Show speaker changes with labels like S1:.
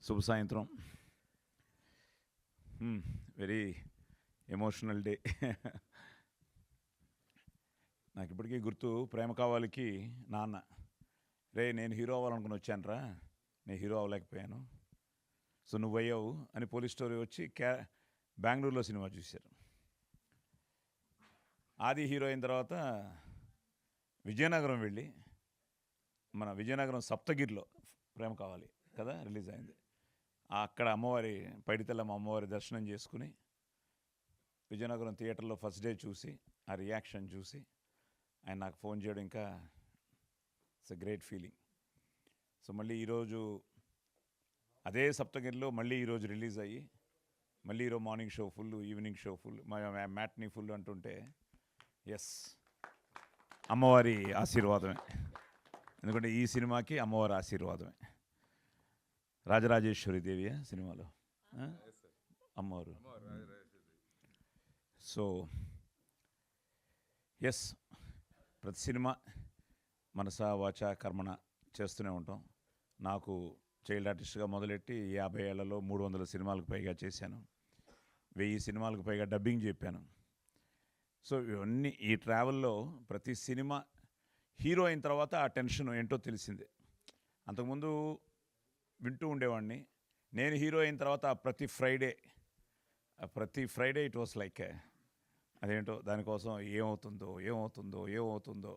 S1: శుభ సాయంత్రం. Very emotional day. నాకు ఇప్పటికీ గుర్తు, ప్రేమ కావాలికి నాన్న, రే నేను హీరో అవ్వాలనుకుని వచ్చానురా, నేను హీరో అవ్వలేకపోయాను, సో నువ్వు అయ్యావు అని పోలీస్ స్టోరీ వచ్చి బెంగళూరులో సినిమా చూశారు. ఆది హీరో అయిన తర్వాత విజయనగరం వెళ్ళి, మన విజయనగరం సప్తగిరిలో ప్రేమ కావాలి కదా రిలీజ్ అయింది. అక్కడ అమ్మవారి పైడితల్లమ్మ అమ్మవారి దర్శనం చేసుకుని విజయనగరం థియేటర్లో ఫస్ట్ డే చూసి ఆ రియాక్షన్ చూసి ఆయన నాకు ఫోన్ చేయడం ఇంకా it's a great feeling. So మళ్ళీ ఈరోజు అదే సప్తగిరిలో మళ్ళీ ఈరోజు రిలీజ్ అయ్యి మళ్ళీ ఈరోజు morning show full, evening show full, matinee full అంటుంటే ఎస్ అమ్మవారి ఆశీర్వాదమే. ఎందుకంటే ఈ సినిమాకి అమ్మవారి ఆశీర్వాదమే. రాజరాజేశ్వరి దేవి సినిమాలో అమ్మవారు. సో ఎస్, ప్రతి సినిమా మనస వాచ కర్మణ చేస్తూనే ఉంటాం. నాకు చైల్డ్ ఆర్టిస్ట్గా మొదలెట్టి 50 ఏళ్లలో 300 సినిమాలకు పైగా చేశాను, 1000 సినిమాలకు పైగా డబ్బింగ్ చెప్పాను. సో ఇవన్నీ ఈ ట్రావెల్లో ప్రతి సినిమా హీరో అయిన తర్వాత ఆ టెన్షన్ ఏంటో తెలిసిందే. అంతకుముందు వింటూ ఉండేవాడిని. నేను హీరో అయిన తర్వాత ప్రతి ఫ్రైడే ఇట్ వాస్ లైక్ అదేంటో దానికోసం ఏమవుతుందో